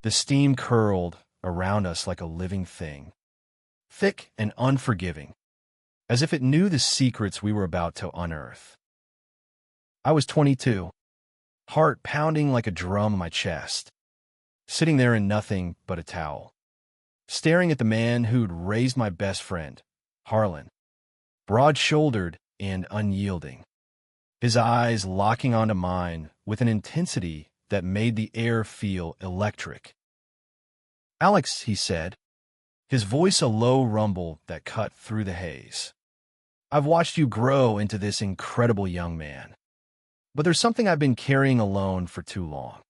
The steam curled around us like a living thing, thick and unforgiving, as if it knew the secrets we were about to unearth. I was 22, heart pounding like a drum in my chest, sitting there in nothing but a towel, staring at the man who'd raised my best friend, Harlan, broad-shouldered and unyielding, his eyes locking onto mine with an intensity that made the air feel electric. "Alex," he said, his voice a low rumble that cut through the haze. "I've watched you grow into this incredible young man. But there's something I've been carrying alone for too long.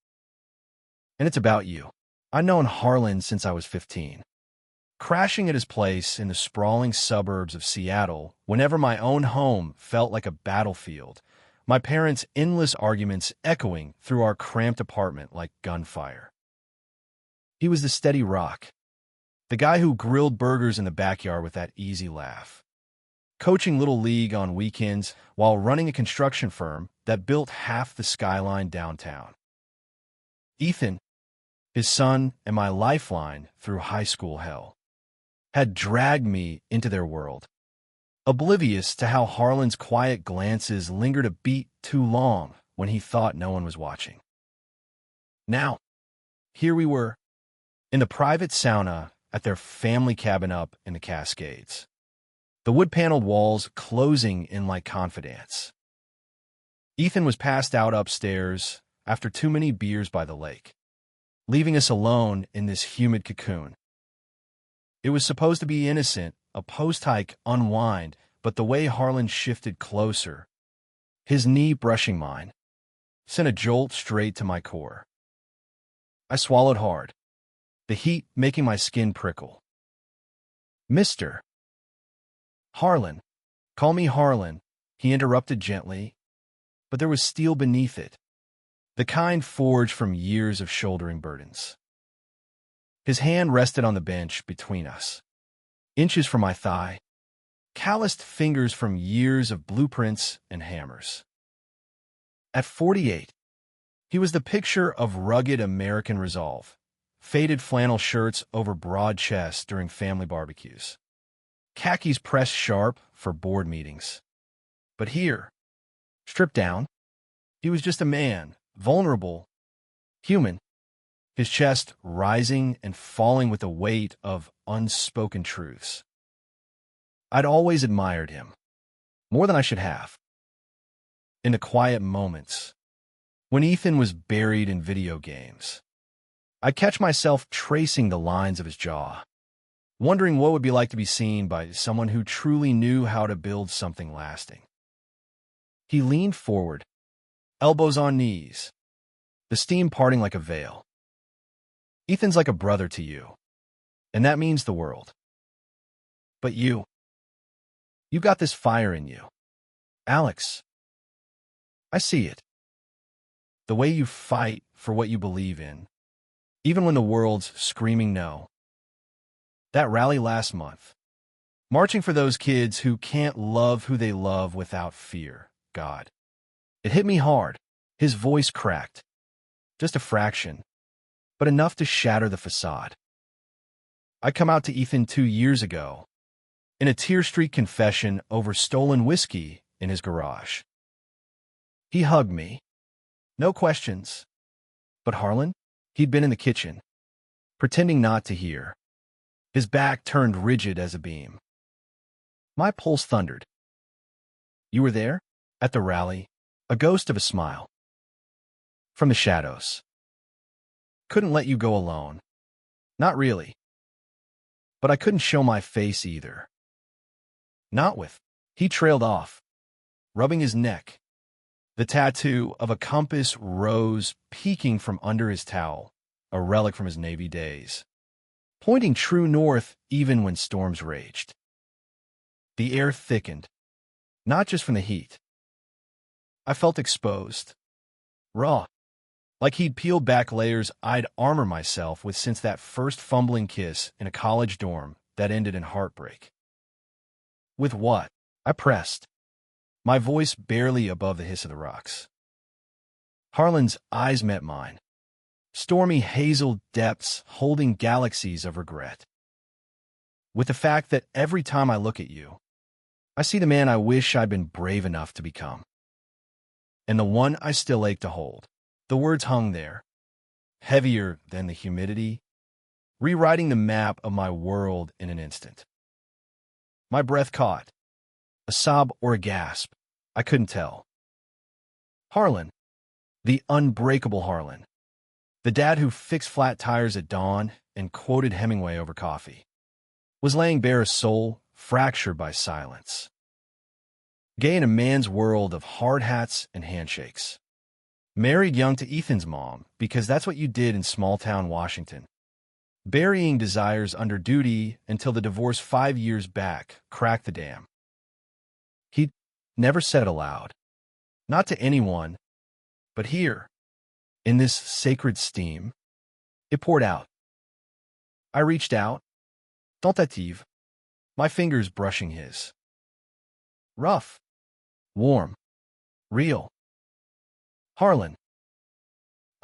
And it's about you. I've known Harlan since I was 15. Crashing at his place in the sprawling suburbs of Seattle, whenever my own home felt like a battlefield, my parents' endless arguments echoing through our cramped apartment like gunfire. He was the steady rock, the guy who grilled burgers in the backyard with that easy laugh, coaching Little League on weekends while running a construction firm that built half the skyline downtown. Ethan, his son and my lifeline through high school hell, had dragged me into their world, oblivious to how Harlan's quiet glances lingered a beat too long when he thought no one was watching. Now, here we were, in the private sauna at their family cabin up in the Cascades, the wood-paneled walls closing in like confidants. Ethan was passed out upstairs after too many beers by the lake, leaving us alone in this humid cocoon. It was supposed to be innocent, a post-hike unwind, but the way Harlan shifted closer, his knee brushing mine, sent a jolt straight to my core. I swallowed hard, the heat making my skin prickle. "Mr. Harlan, call me Harlan," he interrupted gently, but there was steel beneath it, the kind forged from years of shouldering burdens. His hand rested on the bench between us, inches from my thigh, calloused fingers from years of blueprints and hammers. At 48, he was the picture of rugged American resolve, faded flannel shirts over broad chests during family barbecues, khakis pressed sharp for board meetings. But here, stripped down, he was just a man, vulnerable, human, his chest rising and falling with the weight of unspoken truths. I'd always admired him, more than I should have. In the quiet moments, when Ethan was buried in video games, I'd catch myself tracing the lines of his jaw, wondering what it would be like to be seen by someone who truly knew how to build something lasting. He leaned forward, elbows on knees, the steam parting like a veil. "Ethan's like a brother to you, and that means the world. But you've got this fire in you. Alex, I see it. The way you fight for what you believe in, even when the world's screaming no. That rally last month, marching for those kids who can't love who they love without fear, God. It hit me hard." His voice cracked, just a fraction, but enough to shatter the facade. I come out to Ethan 2 years ago, in a tear-streaked confession over stolen whiskey in his garage. He hugged me, no questions. But Harlan, he'd been in the kitchen, pretending not to hear, his back turned rigid as a beam. My pulse thundered. "You were there? At the rally?" A ghost of a smile. From the shadows. "Couldn't let you go alone." "Not really. But I couldn't show my face either." "Not with." He trailed off, rubbing his neck. The tattoo of a compass rose peeking from under his towel, a relic from his Navy days, pointing true north even when storms raged. The air thickened, not just from the heat. I felt exposed, raw, like he'd peeled back layers I'd armor myself with since that first fumbling kiss in a college dorm that ended in heartbreak. "With what?" I pressed, my voice barely above the hiss of the rocks. Harlan's eyes met mine, Stormy hazel depths holding galaxies of regret. With the fact that every time I look at you, I see the man I wish I'd been brave enough to become. And the one I still ache to hold. The words hung there, heavier than the humidity, rewriting the map of my world in an instant. My breath caught. A sob or a gasp. I couldn't tell. Harlan. The unbreakable Harlan. The dad who fixed flat tires at dawn and quoted Hemingway over coffee. Was laying bare a soul fractured by silence. Gay in a man's world of hard hats and handshakes. Married young to Ethan's mom because that's what you did in small-town Washington. Burying desires under duty until the divorce 5 years back cracked the dam. He'd never said it aloud. Not to anyone, but here, in this sacred steam, it poured out. I reached out, tentative, my fingers brushing his. Rough, warm, real. Harlan.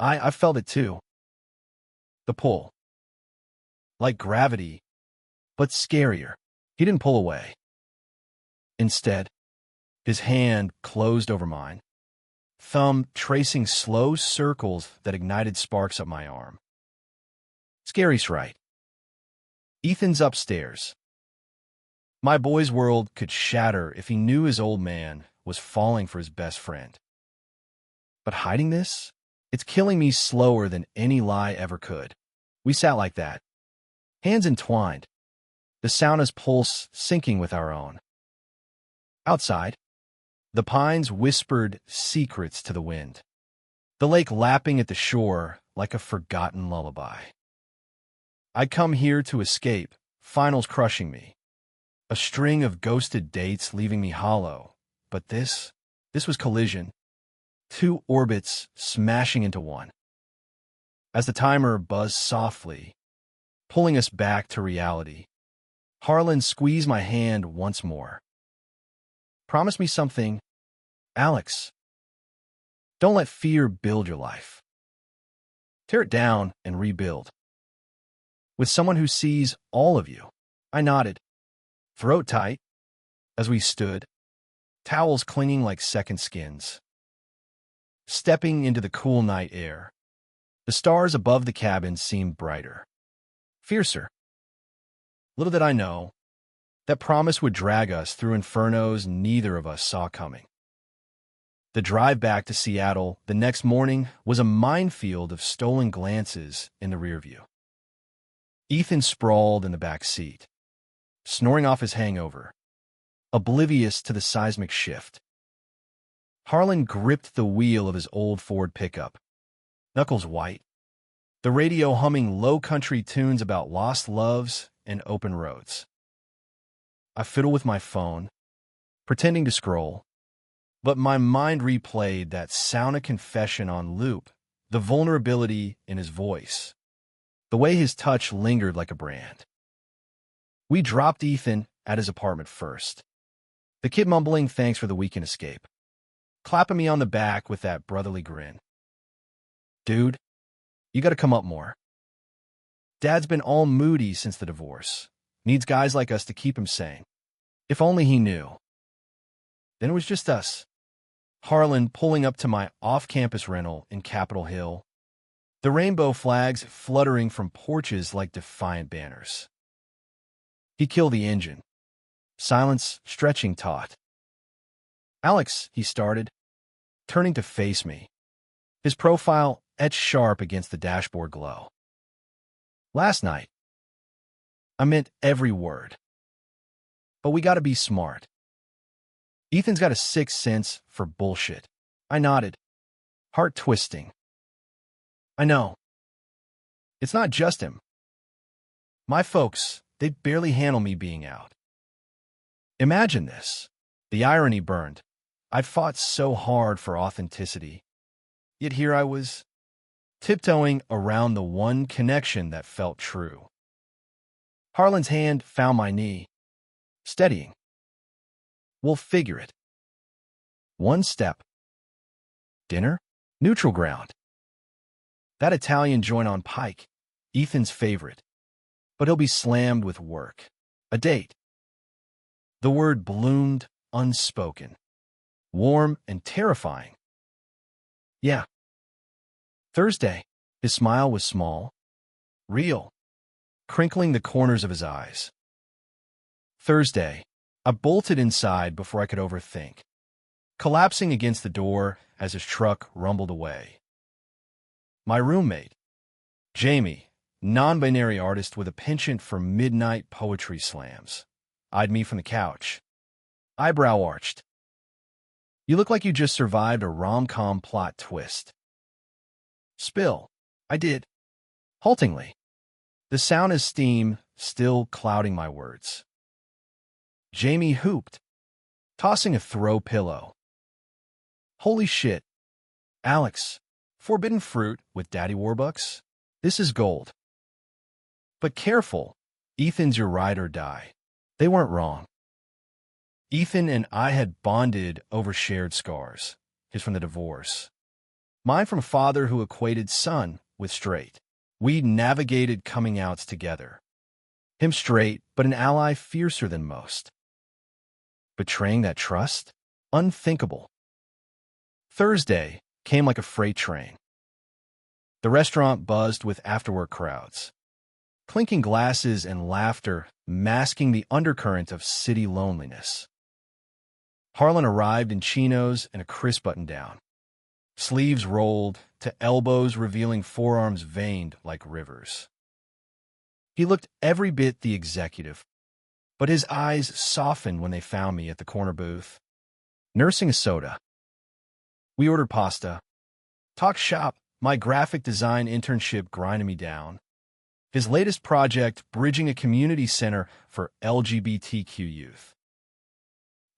I felt it too. The pull. Like gravity, but scarier. He didn't pull away. Instead, his hand closed over mine, thumb tracing slow circles that ignited sparks up my arm. Scary's right. Ethan's upstairs. My boy's world could shatter if he knew his old man was falling for his best friend. But hiding this? It's killing me slower than any lie ever could. We sat like that, hands entwined, the sauna's pulse syncing with our own. Outside, the pines whispered secrets to the wind, the lake lapping at the shore like a forgotten lullaby. I'd come here to escape, finals crushing me, a string of ghosted dates leaving me hollow, but this was collision, 2 orbits smashing into one. As the timer buzzed softly, pulling us back to reality, Harlan squeezed my hand once more. Promise me something, Alex. Don't let fear build your life. Tear it down and rebuild. With someone who sees all of you. I nodded, throat tight, as we stood, towels clinging like second skins. Stepping into the cool night air, the stars above the cabin seemed brighter, fiercer. Little did I know, that promise would drag us through infernos neither of us saw coming. The drive back to Seattle the next morning was a minefield of stolen glances in the rearview. Ethan sprawled in the back seat, snoring off his hangover, oblivious to the seismic shift. Harlan gripped the wheel of his old Ford pickup, knuckles white, the radio humming low-country tunes about lost loves and open roads. I fiddle with my phone, pretending to scroll, but my mind replayed that Sauna confession on loop, the vulnerability in his voice, the way his touch lingered like a brand. We dropped Ethan at his apartment first, the kid mumbling thanks for the weekend escape, clapping me on the back with that brotherly grin. Dude, you gotta come up more. Dad's been all moody since the divorce. Needs guys like us to keep him sane. If only he knew. Then it was just us. Harlan pulling up to my off-campus rental in Capitol Hill. The rainbow flags fluttering from porches like defiant banners. He killed the engine. Silence stretching taut. Alex, he started, turning to face me, his profile etched sharp against the dashboard glow. Last night, I meant every word. But we gotta be smart. Ethan's got a sixth sense for bullshit. I nodded, heart twisting. I know. It's not just him. My folks, they barely handle me being out. Imagine this. The irony burned. I'd fought so hard for authenticity. Yet here I was, tiptoeing around the one connection that felt true. Harlan's hand found my knee, steadying. We'll figure it. One step. Dinner? Neutral ground. That Italian joint on Pike, Ethan's favorite. But he'll be slammed with work. A date. The word bloomed unspoken. Warm and terrifying. Yeah. Thursday. His smile was small, real, crinkling the corners of his eyes. Thursday. I bolted inside before I could overthink, collapsing against the door as his truck rumbled away. My roommate, Jamie, non-binary artist with a penchant for midnight poetry slams, eyed me from the couch, eyebrow arched. You look like you just survived a rom-com plot twist. Spill. I did. Haltingly. The sound as steam still clouding my words. Jamie hooped, tossing a throw pillow. Holy shit. Alex, forbidden fruit with Daddy Warbucks? This is gold. But careful, Ethan's your ride or die. They weren't wrong. Ethan and I had bonded over shared scars, his from the divorce. Mine from a father who equated son with straight. We navigated coming outs together. Him straight, but an ally fiercer than most. Betraying that trust? Unthinkable. Thursday came like a freight train. The restaurant buzzed with afterwork crowds, clinking glasses and laughter masking the undercurrent of city loneliness. Harlan arrived in chinos and a crisp button-down, sleeves rolled to elbows revealing forearms veined like rivers. He looked every bit the executive, but his eyes softened when they found me at the corner booth, nursing a soda. We ordered pasta. Talked shop, my graphic design internship grinding me down. His latest project, bridging a community center for LGBTQ youth.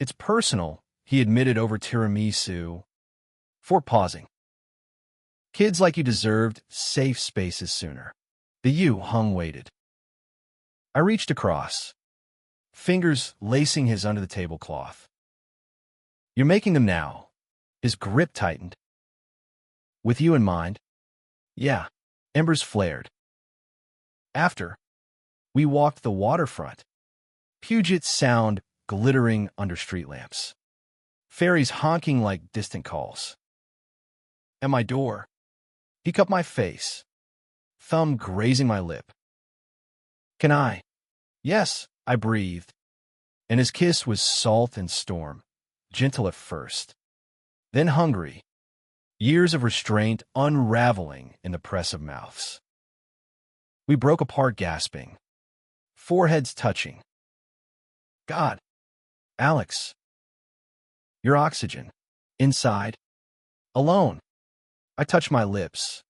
It's personal, he admitted over tiramisu, for pausing. Kids like you deserved safe spaces sooner. The you hung waited. I reached across, fingers lacing his under the tablecloth. You're making them now. His grip tightened. With you in mind? Yeah. Embers flared. After, we walked the waterfront. Puget Sound glittering under street lamps. Ferries honking like distant calls. At my door, he cupped my face, thumb grazing my lip. Can I? Yes, I breathed. And his kiss was salt and storm, gentle at first, then hungry, years of restraint unraveling in the press of mouths. We broke apart gasping, foreheads touching. God, Alex, your oxygen, inside, alone. I touched my lips,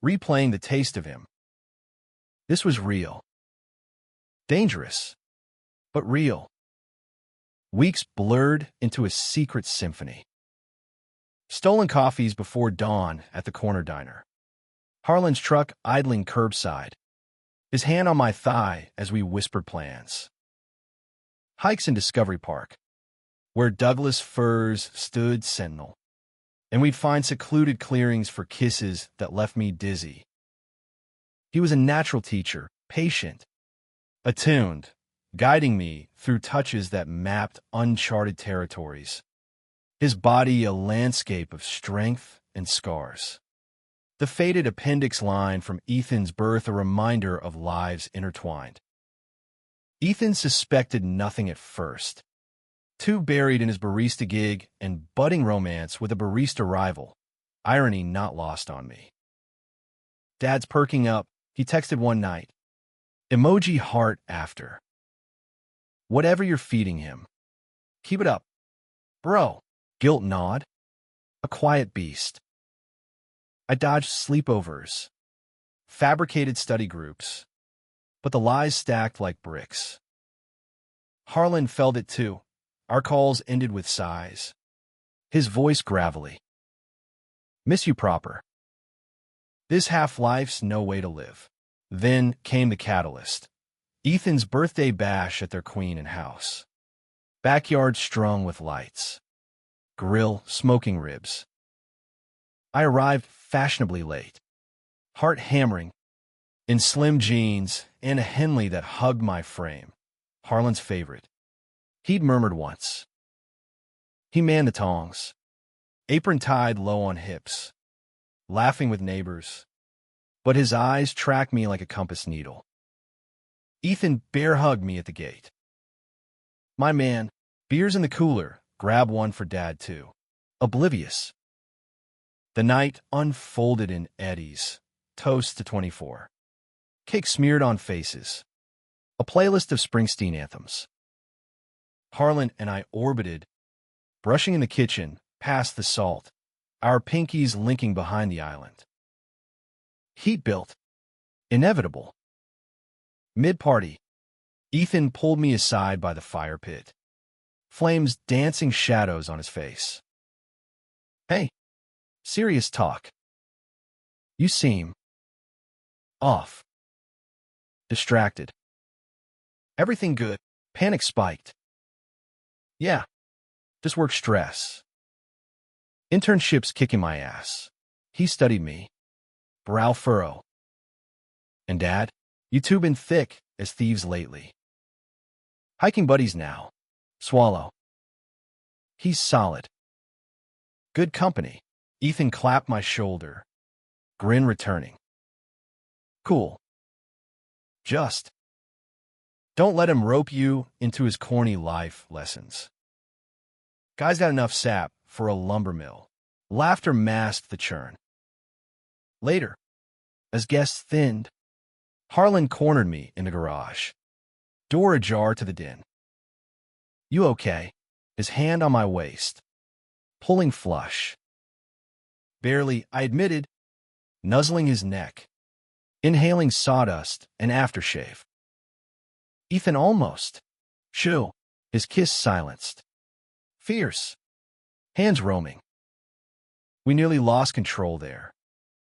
replaying the taste of him. This was real. Dangerous, but real. Weeks blurred into a secret symphony. Stolen coffees before dawn at the corner diner. Harlan's truck idling curbside, his hand on my thigh as we whispered plans. Hikes in Discovery Park, where Douglas firs stood sentinel, and we'd find secluded clearings for kisses that left me dizzy. He was a natural teacher, patient, attuned, guiding me through touches that mapped uncharted territories. His body a landscape of strength and scars. The faded appendix line from Ethan's birth a reminder of lives intertwined. Ethan suspected nothing at first. Too buried in his barista gig and budding romance with a barista rival, irony not lost on me. Dad's perking up, he texted one night. Emoji heart after. Whatever you're feeding him, keep it up. Bro, guilt nod. A quiet beast. I dodged sleepovers, fabricated study groups, but the lies stacked like bricks. Harlan felt it too. Our calls ended with sighs. His voice gravelly. Miss you proper. This half-life's no way to live. Then came the catalyst. Ethan's birthday bash at their queen and house. Backyard strung with lights. Grill smoking ribs. I arrived fashionably late. heart hammering, in slim jeans and a Henley that hugged my frame. Harlan's favorite. He'd murmured once. He manned the tongs, apron tied low on hips, laughing with neighbors, but his eyes tracked me like a compass needle. Ethan bear-hugged me at the gate. My man, beer's in the cooler, grab one for Dad too. Oblivious. The night unfolded in eddies, toast to 24. Cake smeared on faces. A playlist of Springsteen anthems. Harlan and I orbited, brushing in the kitchen, past the salt, our pinkies linking behind the island. Heat built. Inevitable. Mid-party, Ethan pulled me aside by the fire pit. Flames dancing shadows on his face. Hey, serious talk. You seem off. Distracted. Everything good. Panic spiked. Yeah, just work stress. Internship's kicking my ass. He studied me. Brow furrow. And Dad, you two been thick as thieves lately. Hiking buddies now. Swallow. He's solid. Good company. Ethan clapped my shoulder. Grin returning. Cool. Just don't let him rope you into his corny life lessons. Guy's got enough sap for a lumber mill. Laughter masked the churn. Later, as guests thinned, Harlan cornered me in the garage. Door ajar to the den. You okay? His hand on my waist. Pulling flush. Barely, I admitted, nuzzling his neck. Inhaling sawdust and aftershave. Ethan almost. Shoo. His kiss silenced. Fierce. Hands roaming. We nearly lost control there.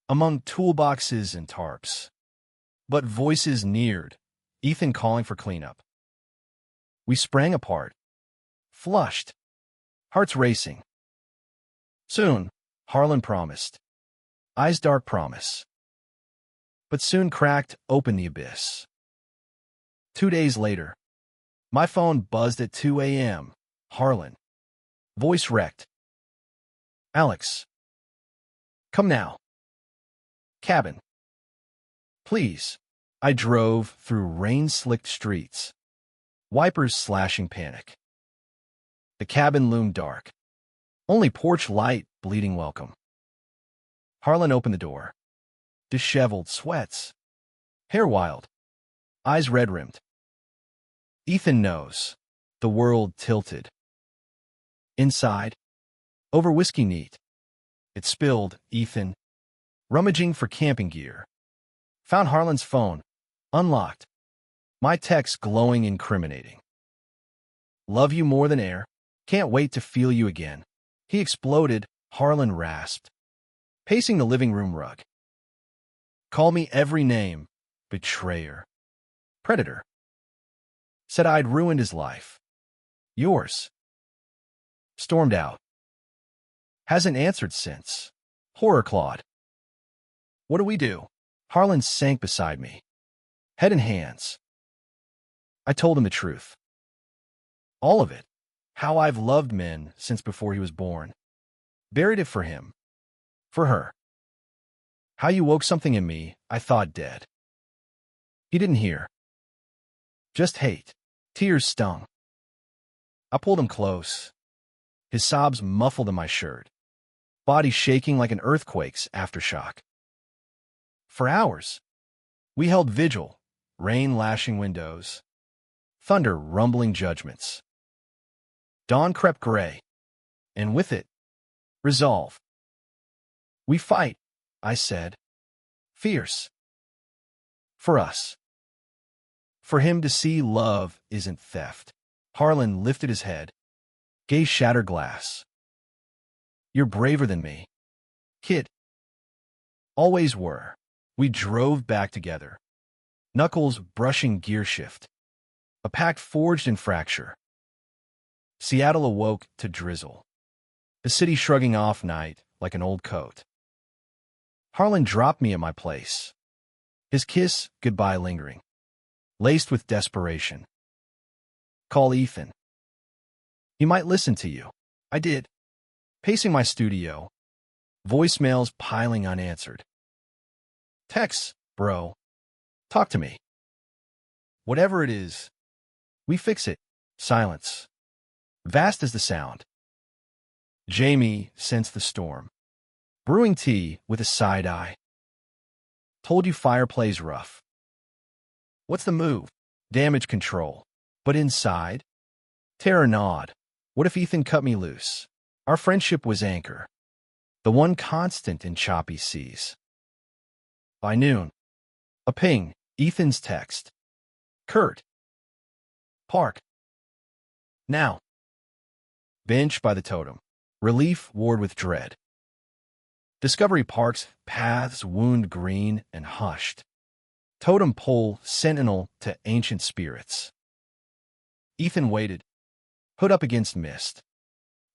Among toolboxes and tarps. But voices neared, Ethan calling for cleanup. We sprang apart. Flushed. Hearts racing. Soon, Harlan promised. Eyes dark promise. But soon cracked open the abyss. 2 days later, my phone buzzed at 2 a.m. Harlan. Voice wrecked. Alex. Come now. Cabin. Please. I drove through rain-slicked streets. Wipers slashing panic. The cabin loomed dark. Only porch light bleeding welcome. Harlan opened the door. Disheveled sweats. Hair wild. Eyes red-rimmed. Ethan knows. The world tilted. Inside. Over whiskey neat. It spilled, Ethan. Rummaging for camping gear. Found Harlan's phone. Unlocked. My text glowing incriminating. Love you more than air. Can't wait to feel you again. He exploded, Harlan rasped. Pacing the living room rug. Call me every name. Betrayer. Predator. Said I'd ruined his life. Yours. Stormed out. Hasn't answered since. Horror clawed. What do we do? Harlan sank beside me. Head in hands. I told him the truth. All of it. How I've loved men since before he was born. Buried it for him. For her. How you woke something in me I thought dead. He didn't hear. Just hate. Tears stung. I pulled him close. His sobs muffled in my shirt. Body shaking like an earthquake's aftershock. For hours, we held vigil, rain lashing windows, thunder rumbling judgments. Dawn crept gray, and with it, resolve. We fight, I said. Fierce. For us. For him to see love isn't theft. Harlan lifted his head. Gaze shattered glass. You're braver than me. Kid. Always were. We drove back together. Knuckles brushing gear shift. A pact forged in fracture. Seattle awoke to drizzle. The city shrugging off night like an old coat. Harlan dropped me at my place. His kiss, goodbye lingering, laced with desperation. Call Ethan. He might listen to you. I did. Pacing my studio, voicemails piling unanswered. Text, bro. Talk to me. Whatever it is, we fix it. Silence. Vast as the sound. Jamie sensed the storm. Brewing tea with a side eye. Told you fireplace rough. What's the move? Damage control. But inside? Terror gnawed. What if Ethan cut me loose? Our friendship was anchor. The one constant in choppy seas. By noon. A ping. Ethan's text. Kurt. Park. Now. Bench by the totem. Relief warred with dread. Discovery Park's paths wound green and hushed. Totem pole sentinel to ancient spirits. Ethan waited, hood up against mist,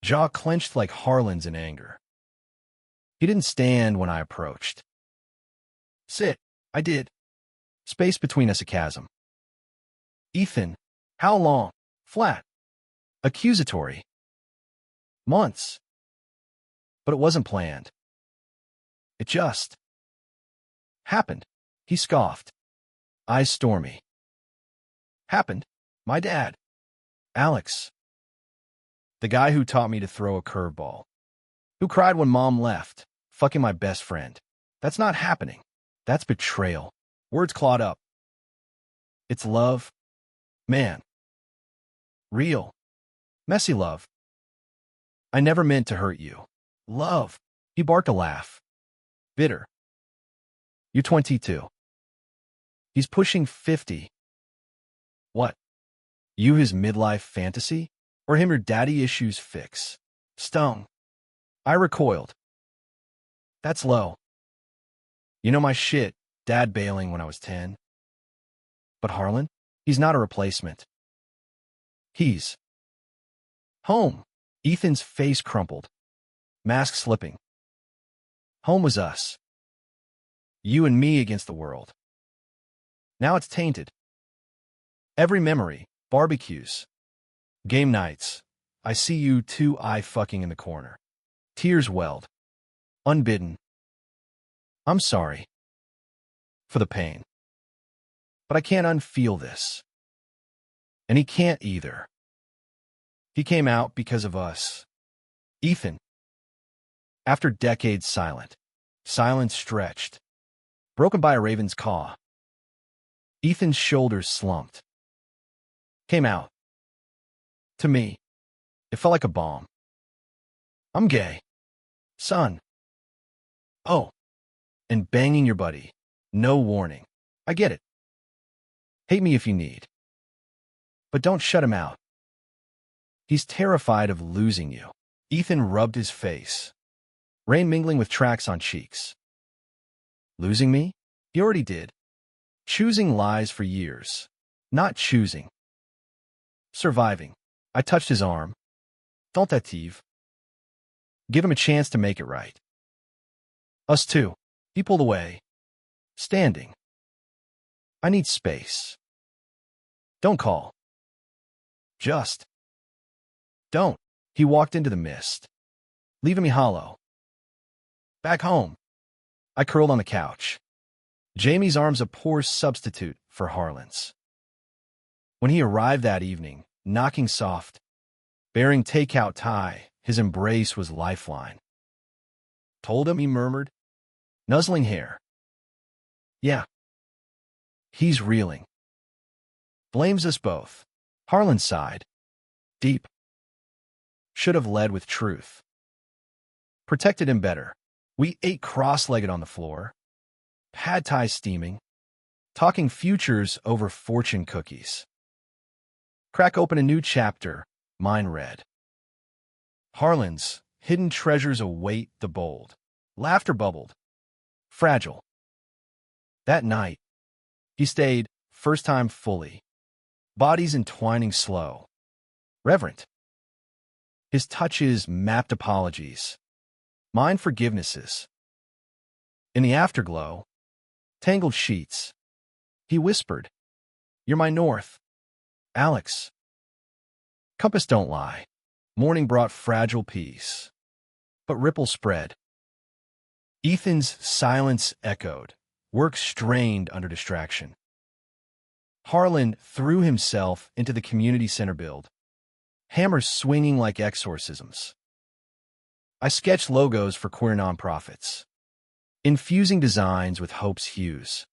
jaw clenched like Harlan's in anger. He didn't stand when I approached. Sit. I did. Space between us a chasm. Ethan, how long? Flat. Accusatory. Months. But it wasn't planned. It just happened. He scoffed. Eyes stormy. Happened. My dad. Alex. The guy who taught me to throw a curveball. Who cried when mom left. Fucking my best friend. That's not happening. That's betrayal. Words clawed up. It's love. Man. Real. Messy love. I never meant to hurt you. Love. He barked a laugh. Bitter. You're 22. He's pushing 50. What? You his midlife fantasy? Or him your daddy issues fix? Stung. I recoiled. That's low. You know my shit, dad bailing when I was 10. But Harlan? He's not a replacement. He's home. Ethan's face crumpled. Mask slipping. Home was us. You and me against the world. Now it's tainted. Every memory, barbecues, game nights, I see you two eye-fucking in the corner. Tears welled. Unbidden. I'm sorry. For the pain. But I can't unfeel this. And he can't either. He came out because of us. Ethan. After decades silent. Silence stretched. Broken by a raven's caw. Ethan's shoulders slumped. Came out. To me. It felt like a bomb. I'm gay. Son. Oh. And banging your buddy. No warning. I get it. Hate me if you need. But don't shut him out. He's terrified of losing you. Ethan rubbed his face. Rain mingling with tracks on cheeks. Losing me? He already did. Choosing lies for years. Not choosing. Surviving. I touched his arm. Tentative. Give him a chance to make it right. Us too. He pulled away. Standing. I need space. Don't call. Just. Don't. He walked into the mist, leaving me hollow. Back home. I curled on the couch. Jamie's arms a poor substitute for Harlan's. When he arrived that evening, knocking soft, bearing takeout tie, his embrace was lifeline. Told him, he murmured, nuzzling hair. Yeah. He's reeling. Blames us both. Harlan sighed. Deep. Should have led with truth. Protected him better. We ate cross-legged on the floor. Pad thai steaming. Talking futures over fortune cookies. Crack open a new chapter, mine read. Harlan's hidden treasures await the bold. Laughter bubbled. Fragile. That night, he stayed, first time fully. Bodies entwining slow. Reverent. His touches mapped apologies. Mine forgivenesses. In the afterglow, tangled sheets, he whispered, "You're my north, Alex." Compass don't lie. Morning brought fragile peace, but ripples spread. Ethan's silence echoed, work strained under distraction. Harlan threw himself into the community center build, hammers swinging like exorcisms. I sketched logos for queer nonprofits, infusing designs with hope's hues.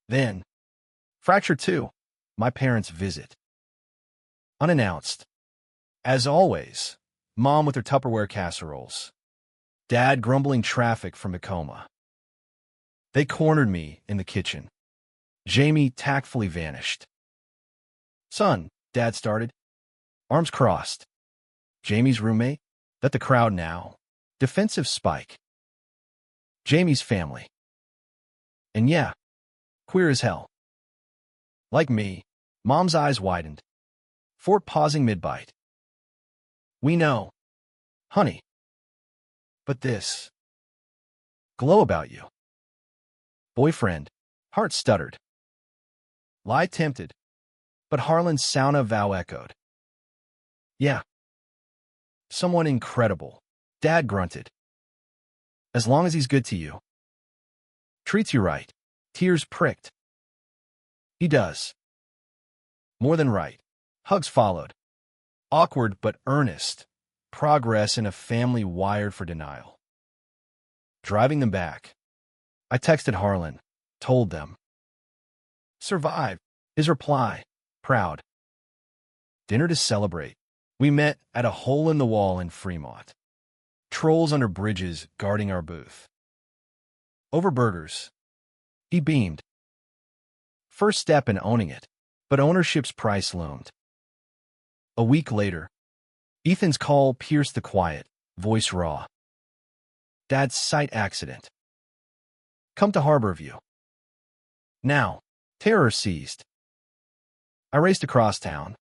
Then, Fracture 2, my parents' visit. Unannounced. As always, Mom with her Tupperware casseroles, Dad grumbling traffic from Tacoma. They cornered me in the kitchen. Jamie tactfully vanished. "Son," Dad started, arms crossed. Jamie's roommate? That the crowd now. Defensive spike. Jamie's family. And yeah, queer as hell. Like me, Mom's eyes widened. Fort pausing mid-bite. "We know, honey. But this glow about you." Boyfriend, heart stuttered. Lie tempted, but Harlan's Sauna vow echoed. "Yeah. Someone incredible," Dad grunted. "As long as he's good to you. Treats you right." Tears pricked. "He does. More than right." Hugs followed. Awkward but earnest. Progress in a family wired for denial. Driving them back, I texted Harlan, told them. "Survive." His reply, proud. Dinner to celebrate. We met at a hole-in-the-wall in Fremont. Trolls under bridges guarding our booth. Over burgers. He beamed. First step in owning it, but ownership's price loomed. A week later, Ethan's call pierced the quiet, voice raw. "Dad's sight accident. Come to Harborview." Now, terror seized. I raced across town.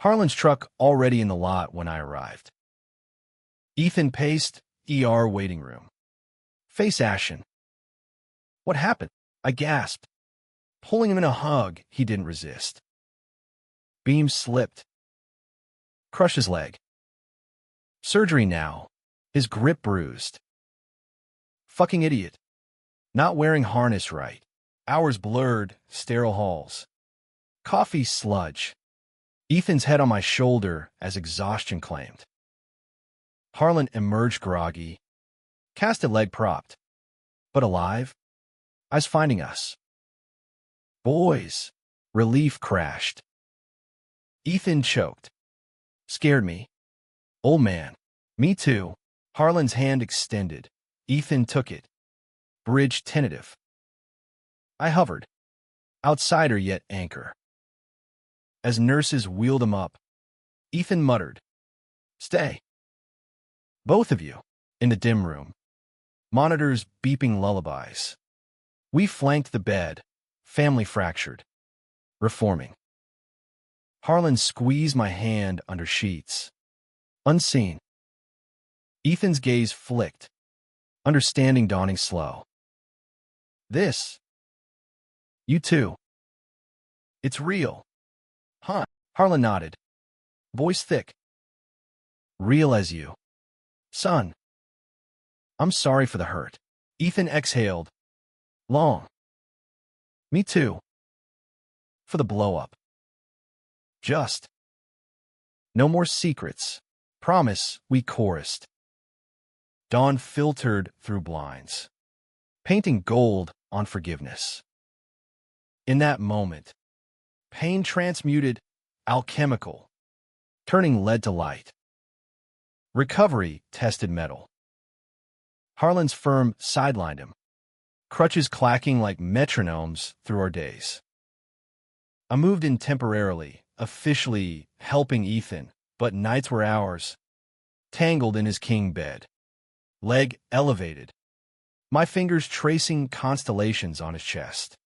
Harlan's truck already in the lot when I arrived. Ethan paced, ER waiting room. Face ashen. "What happened?" I gasped. Pulling him in a hug, he didn't resist. Beam slipped. Crushed his leg. Surgery now. His grip bruised. Fucking idiot. Not wearing harness right. Hours blurred, sterile halls. Coffee sludge. Ethan's head on my shoulder as exhaustion claimed. Harlan emerged groggy. Cast a leg propped. But alive? Eyes finding us. "Boys." Relief crashed. Ethan choked. "Scared me." "Old man." "Me too." Harlan's hand extended. Ethan took it. Bridge tentative. I hovered. Outsider yet anchor. As nurses wheeled him up, Ethan muttered, "Stay." Both of you, in the dim room. Monitors beeping lullabies. We flanked the bed, family fractured. Reforming. Harlan squeezed my hand under sheets. Unseen. Ethan's gaze flicked, understanding dawning slow. "This. You too. It's real." "Huh?" Harlan nodded. Voice thick. "Real as you. Son." "I'm sorry for the hurt." Ethan exhaled. Long. "Me too. For the blow-up. Just. No more secrets. Promise," we chorused. Dawn filtered through blinds, painting gold on forgiveness. In that moment, pain transmuted, alchemical, turning lead to light. Recovery tested metal. Harlan's firm sidelined him, crutches clacking like metronomes through our days. I moved in temporarily, officially helping Ethan, but nights were ours, tangled in his king bed. Leg elevated, my fingers tracing constellations on his chest.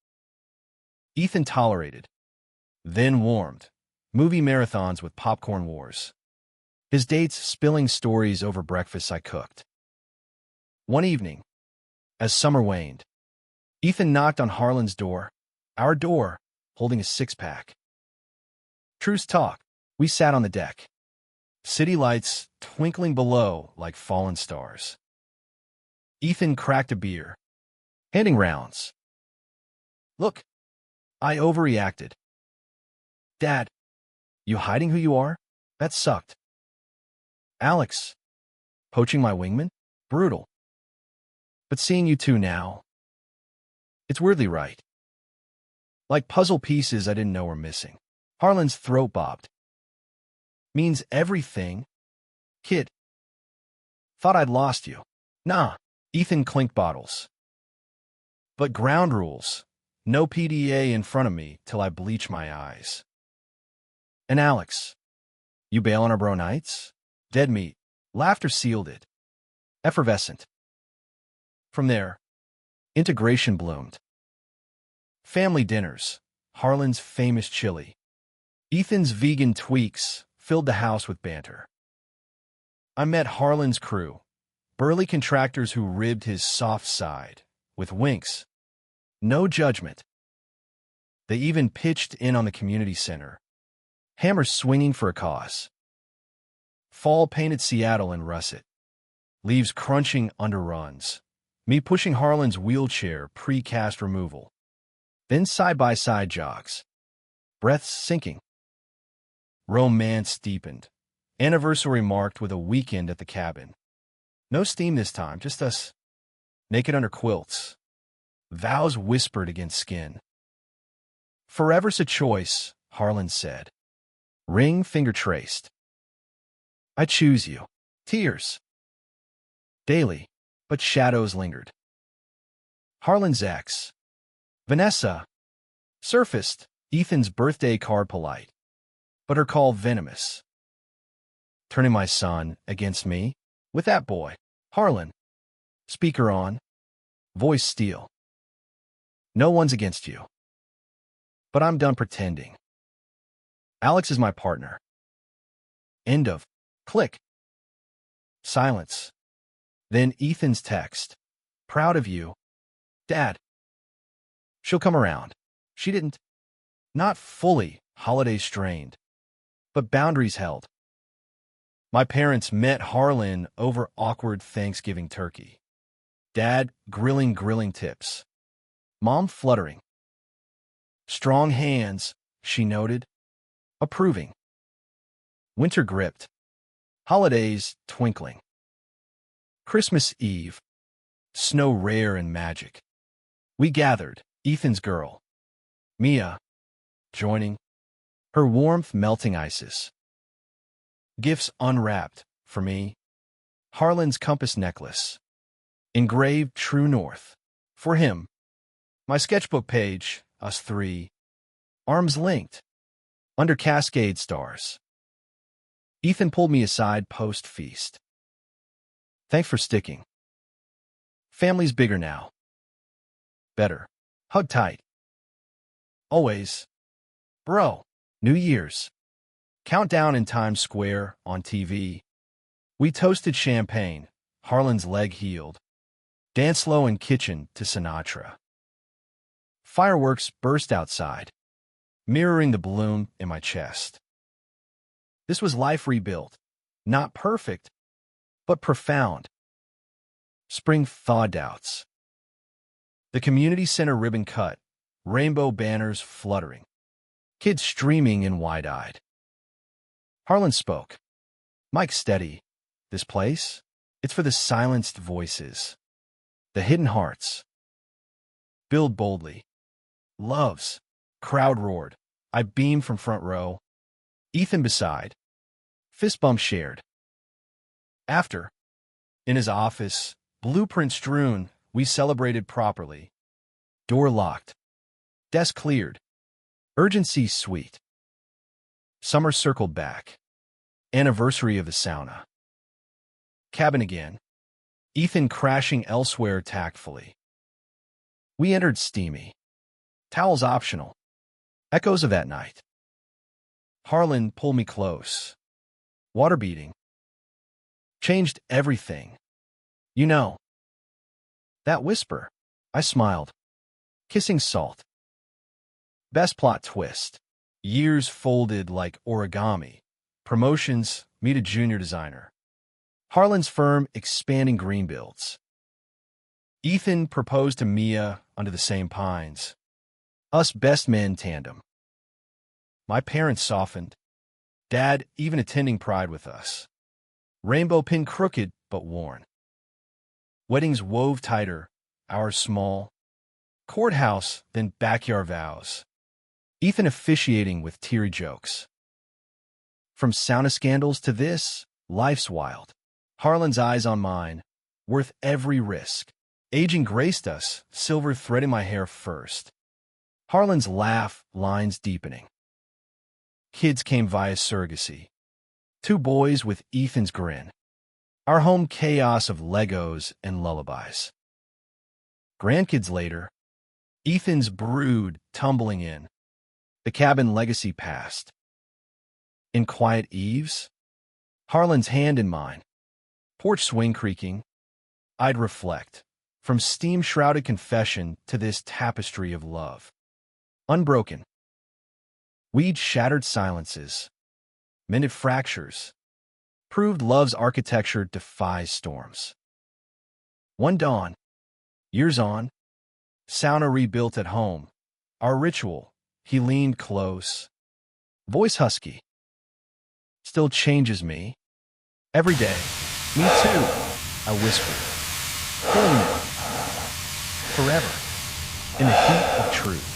Ethan tolerated, then warmed, movie marathons with popcorn wars. His dates spilling stories over breakfasts I cooked. One evening, As summer waned, Ethan knocked on Harlan's door, our door, holding a six-pack. Truce talk. We sat on the deck. City lights twinkling below like fallen stars. Ethan cracked a beer, handing rounds. Look, I overreacted. Dad, you hiding who you are? That sucked. Alex, poaching my wingman? Brutal. But seeing you two now, it's weirdly right. Like puzzle pieces I didn't know were missing. Harlan's throat bobbed. Means everything, kid. Thought I'd lost you. Nah, Ethan clinked bottles. But ground rules. No PDA in front of me till I bleach my eyes. And Alex, you bail on our bro nights? Dead meat. Laughter sealed it. Effervescent. From there, integration bloomed. Family dinners, Harlan's famous chili. Ethan's vegan tweaks filled the house with banter. I met Harlan's crew, burly contractors who ribbed his soft side, with winks. No judgment. They even pitched in on the community center, hammers swinging for a cause. Fall painted Seattle in russet, leaves crunching under runs, me pushing Harlan's wheelchair pre-cast removal. Then side-by-side jogs, breaths sinking. Romance deepened, anniversary marked with a weekend at the cabin. No steam this time, just us, naked under quilts. Vows whispered against skin. Forever's a choice, Harlan said. Ring finger traced. I choose you. Tears. Daily, but shadows lingered. Harlan's ex, Vanessa, surfaced, Ethan's birthday card polite, but her call venomous. Turning my son against me, with that boy, Harlan. Speaker on, voice steel. No one's against you. But I'm done pretending. Alex is my partner. End of. Click. Silence. Then Ethan's text. Proud of you. Dad. She'll come around. She didn't. Not fully holiday strained, but boundaries held. My parents met Harlan over awkward Thanksgiving turkey. Dad grilling tips. Mom fluttering. Strong hands, she noted. Approving. Winter gripped. Holidays twinkling. Christmas Eve. Snow rare and magic. We gathered, Ethan's girl. Mia. Joining. Her warmth melting ices. Gifts unwrapped, for me. Harlan's compass necklace. Engraved true north. For him. My sketchbook page, us three. Arms linked. Under cascade stars. Ethan pulled me aside post-feast. Thanks for sticking. Family's bigger now. Better. Hug tight. Always. Bro. New Year's. Countdown in Times Square on TV. We toasted champagne. Harlan's leg healed. Dance slow in kitchen to Sinatra. Fireworks burst outside, mirroring the balloon in my chest. This was life rebuilt. Not perfect, but profound. Spring thawed doubts. The community center ribbon cut, rainbow banners fluttering. Kids streaming in wide-eyed. Harlan spoke. Mike steady. This place? It's for the silenced voices. The hidden hearts. Build boldly. Loves. Crowd roared. I beamed from front row. Ethan beside. Fist bump shared. After, in his office, blueprint strewn, we celebrated properly. Door locked. Desk cleared. Urgency sweet. Summer circled back. Anniversary of the sauna. Cabin again. Ethan crashing elsewhere tactfully. We entered steamy. Towels optional. Echoes of that night. Harlan pulled me close. Water beating. Changed everything. You know. That whisper. I smiled. Kissing salt. Best plot twist. Years folded like origami. Promotions, meet a junior designer. Harlan's firm expanding green builds. Ethan proposed to Mia under the same pines. Us best men tandem. My parents softened. Dad even attending Pride with us. Rainbow pin crooked but worn. Weddings wove tighter, ours small. Courthouse, then backyard vows. Ethan officiating with teary jokes. From Sauna scandals to this, life's wild. Harlan's eyes on mine, worth every risk. Aging graced us, silver threading my hair first. Harlan's laugh, lines deepening. Kids came via surrogacy. 2 boys with Ethan's grin. Our home chaos of Legos and lullabies. Grandkids later. Ethan's brood tumbling in. The cabin legacy passed. In quiet eves, Harlan's hand in mine. Porch swing creaking. I'd reflect. From steam-shrouded confession to this tapestry of love. Unbroken. We'd shattered silences. Mended fractures. Proved love's architecture defies storms. One dawn. Years on. Sauna rebuilt at home. Our ritual. He leaned close. Voice husky. Still changes me. Every day. Me too, I whispered. Feeling it. Forever. In the heat of truth.